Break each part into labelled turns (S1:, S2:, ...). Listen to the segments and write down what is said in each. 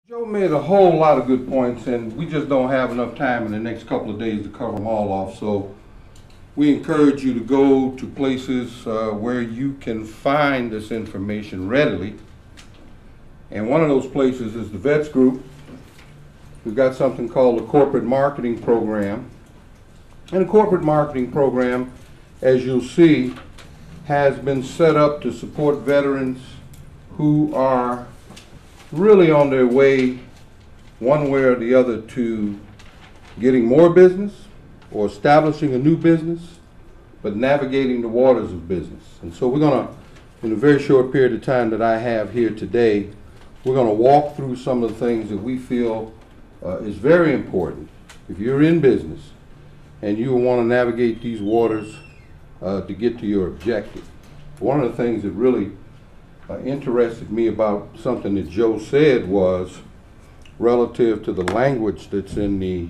S1: Joe made a whole lot of good points, and we just don't have enough time in the next couple of days to cover them all off. So we encourage you to go to places where you can find this information readily. And one of those places is the Vets Group. We've got something called the Corporate Marketing Program. And the Corporate Marketing Program, as you'll see, has been set up to support veterans who are really on their way, one way or the other, to getting more business or establishing a new business, but navigating the waters of business. And so we're going to, in a very short period of time that I have here today, we're going to walk through some of the things that we feel is very important if you're in business and you want to navigate these waters to get to your objective. One of the things that really interested me about something that Joe said was relative to the language that's in the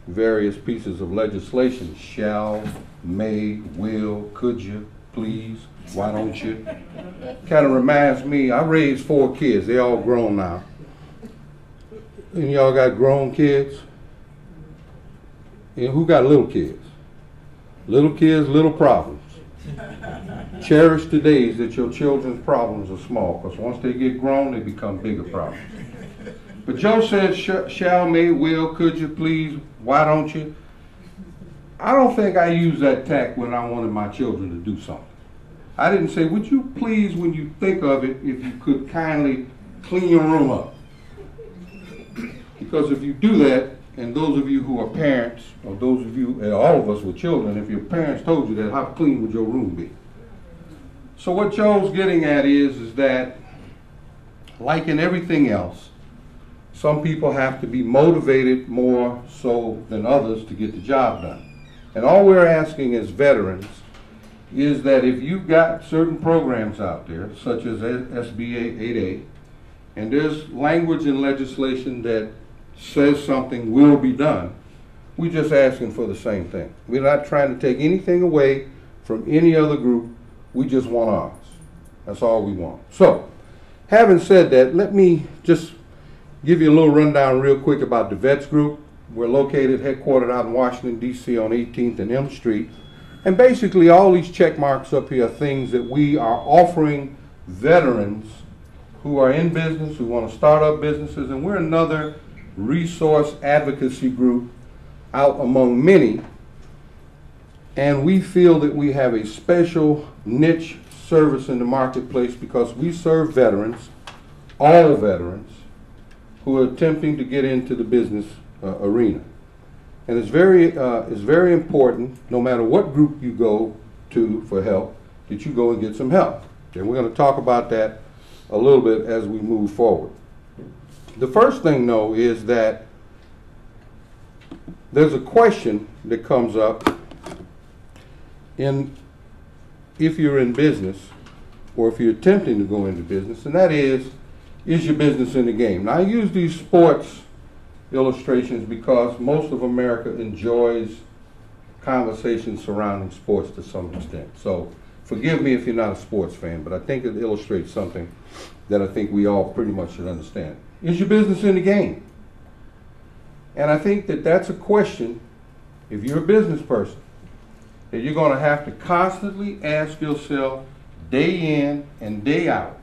S1: various pieces of legislation. Shall, may, will, could you, please, why don't you? Kind of reminds me, I raised 4 kids. They're all grown now. And y'all got grown kids? And who got little kids? Little kids, little problems. Cherish the days that your children's problems are small, because once they get grown, they become bigger problems. But Joe said, shall, may, will, could you, please, why don't you? I don't think I used that tact when I wanted my children to do something. I didn't say, would you please, when you think of it, if you could kindly clean your room up? Because if you do that, and those of you who are parents, or those of you, and all of us with children, if your parents told you that, how clean would your room be? So what Joe's getting at is that, like in everything else, some people have to be motivated more so than others to get the job done. And all we're asking as veterans is that if you've got certain programs out there, such as SBA 8A, and there's language in legislation that says something will be done, we're just asking for the same thing. We're not trying to take anything away from any other group. We just want ours. That's all we want. So, having said that, let me just give you a little rundown real quick about the Vets Group. We're located, headquartered out in Washington, D.C. on 18th and M Street. And basically all these check marks up here are things that we are offering veterans who are in business, who want to start up businesses, and we're another resource advocacy group out among many. And we feel that we have a special niche service in the marketplace because we serve veterans, all veterans, who are attempting to get into the business arena. And it's very important, no matter what group you go to for help, that you go and get some help. And we're going to talk about that a little bit as we move forward. The first thing, though, is that there's a question that comes up if you're in business, or if you're attempting to go into business, and that is your business in the game? Now, I use these sports illustrations because most of America enjoys conversations surrounding sports to some extent. So forgive me if you're not a sports fan, but I think it illustrates something that I think we all pretty much should understand. Is your business in the game? And I think that that's a question, if you're a business person, that you're going to have to constantly ask yourself day in and day out,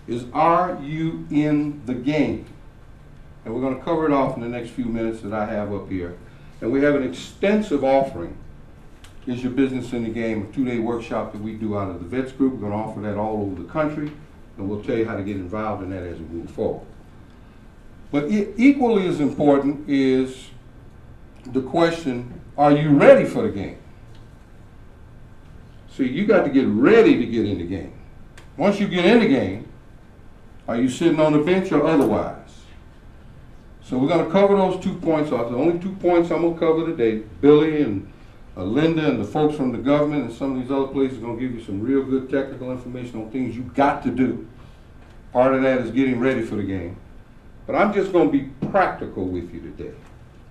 S1: is, are you in the game? And we're going to cover it off in the next few minutes that I have up here. And we have an extensive offering, Is Your Business in the Game, a 2-day workshop that we do out of the Vets Group. We're going to offer that all over the country, and we'll tell you how to get involved in that as we move forward. But equally as important is the question, are you ready for the game? See, you got to get ready to get in the game. Once you get in the game, are you sitting on the bench or otherwise? So we're going to cover those 2 points off. The only 2 points I'm going to cover today. Billy and Linda and the folks from the government and some of these other places are going to give you some real good technical information on things you got to do. Part of that is getting ready for the game. But I'm just going to be practical with you today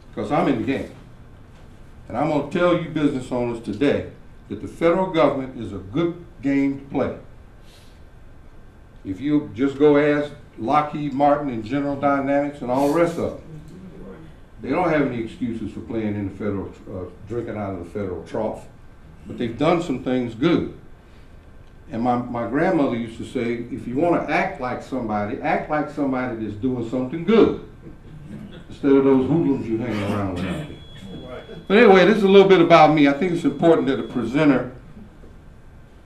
S1: because I'm in the game. And I'm going to tell you business owners today that the federal government is a good game to play. If you just go ask Lockheed Martin and General Dynamics and all the rest of them. They don't have any excuses for playing in the federal, drinking out of the federal trough, but they've done some things good. And my grandmother used to say, if you want to act like somebody that's doing something good, instead of those hoodlums you hang around with out there. But anyway, this is a little bit about me. I think it's important that a presenter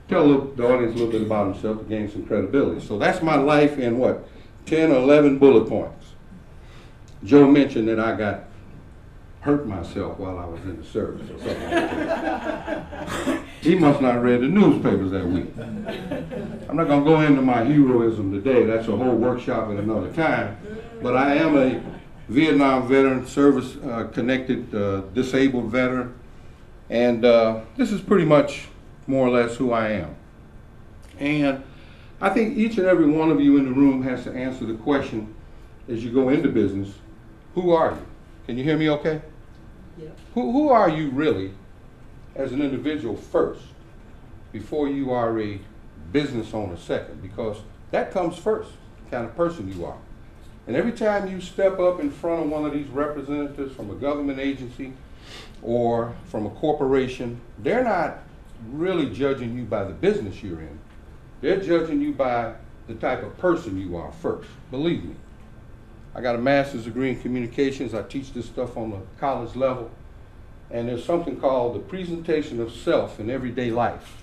S1: tell the audience a little bit about himself to gain some credibility. So that's my life in what, 10 or 11 bullet points. Joe mentioned that I got hurt myself while I was in the service or something like that. He must not have read the newspapers that week. I'm not going to go into my heroism today. That's a whole workshop at another time. But I am a Vietnam veteran, service-connected, disabled veteran. And this is pretty much more or less who I am. And I think each and every one of you in the room has to answer the question as you go into business, who are you? Can you hear me okay? Yeah. Who are you really as an individual first, before you are a business owner second? Because that comes first, the kind of person you are. And every time you step up in front of one of these representatives from a government agency or from a corporation, they're not really judging you by the business you're in. They're judging you by the type of person you are first, believe me. I got a master's degree in communications. I teach this stuff on the college level. And there's something called the presentation of self in everyday life.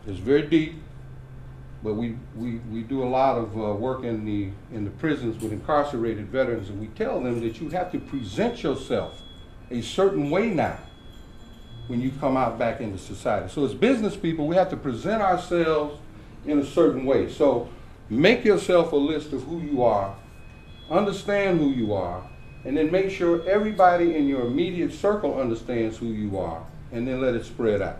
S1: It's very deep, but we do a lot of work in the prisons with incarcerated veterans, and we tell them that you have to present yourself a certain way now when you come out back into society. So as business people, we have to present ourselves in a certain way. So make yourself a list of who you are, understand who you are, and then make sure everybody in your immediate circle understands who you are, and then let it spread out.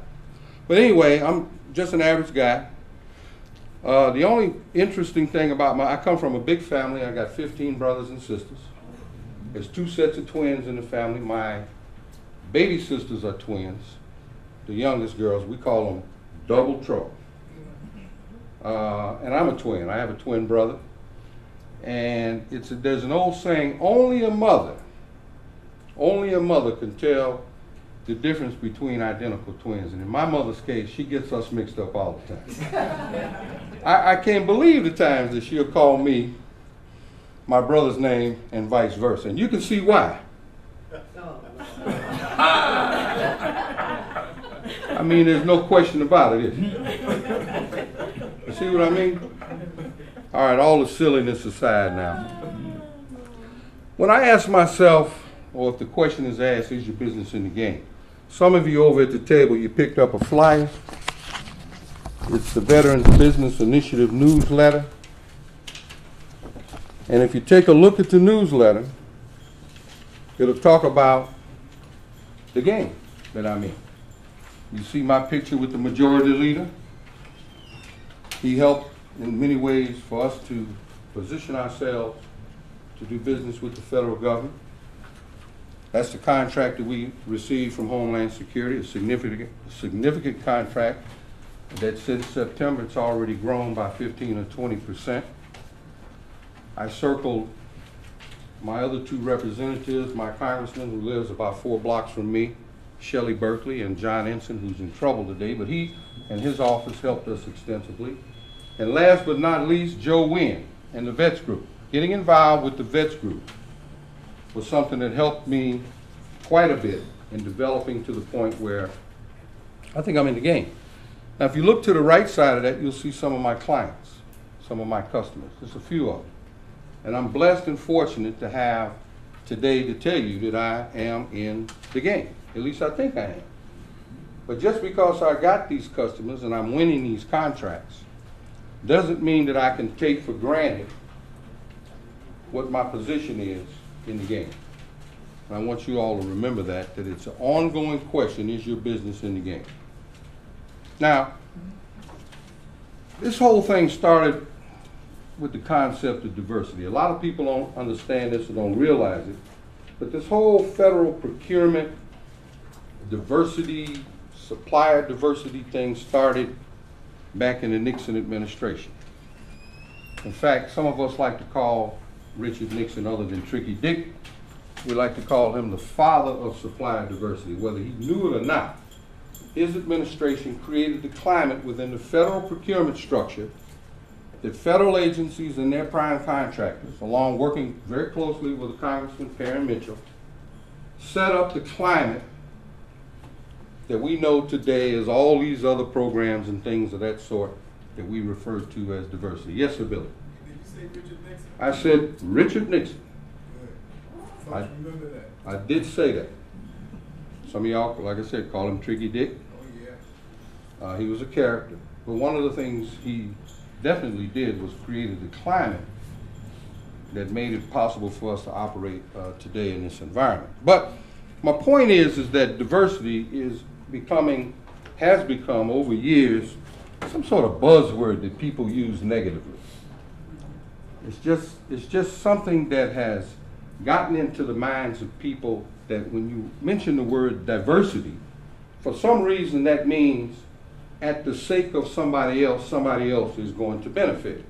S1: But anyway, I'm just an average guy. The only interesting thing about I come from a big family. I got 15 brothers and sisters. There's 2 sets of twins in the family. My baby sisters are twins. The youngest girls, we call them double trouble. And I'm a twin. I have a twin brother. And there's an old saying, only a mother can tell the difference between identical twins. And in my mother's case, she gets us mixed up all the time. I can't believe the times that she'll call me my brother's name and vice versa. And you can see why. I mean, there's no question about it, is there? You see what I mean? All right, all the silliness aside now. When I ask myself, or if the question is asked, is your business in the game? Some of you over at the table, you picked up a flyer. It's the Veterans Business Initiative newsletter. And if you take a look at the newsletter, it'll talk about the game that I'm in. You see my picture with the majority leader. He helped in many ways for us to position ourselves to do business with the federal government. That's the contract that we received from Homeland Security, a significant contract that since September it's already grown by 15 or 20%. I circled my other 2 representatives, my congressman who lives about 4 blocks from me, Shelley Berkeley, and John Ensign, who's in trouble today, but he and his office helped us extensively. And last but not least, Joe Wynn and the Vets Group. Getting involved with the Vets Group was something that helped me quite a bit in developing to the point where I think I'm in the game. Now, if you look to the right side of that, you'll see some of my clients, some of my customers. There's a few of them. And I'm blessed and fortunate to have today to tell you that I am in the game. At least I think I am. But just because I got these customers and I'm winning these contracts doesn't mean that I can take for granted what my position is in the game. And I want you all to remember that it's an ongoing question, is your business in the game? Now, this whole thing started with the concept of diversity. A lot of people don't understand this or don't realize it, but this whole federal procurement diversity, supplier diversity thing started back in the Nixon administration. In fact, some of us like to call Richard Nixon, other than Tricky Dick, we like to call him the father of supplier diversity. Whether he knew it or not, his administration created the climate within the federal procurement structure that federal agencies and their prime contractors, along working very closely with Congressman Perry Mitchell, set up the climate that we know today as all these other programs and things of that sort that we refer to as diversity. Yes, sir, Billy?
S2: Did you say Richard Nixon?
S1: I said Richard Nixon.
S2: Good. Folks remember that.
S1: I did say that. Some of y'all, like I said, call him Tricky Dick.
S2: Oh, yeah.
S1: He was a character. But one of the things he definitely did was created the climate that made it possible for us to operate today in this environment. But my point is that diversity has become over years some sort of buzzword that people use negatively. It's just something that has gotten into the minds of people that when you mention the word diversity, for some reason that means at the sake of somebody else is going to benefit.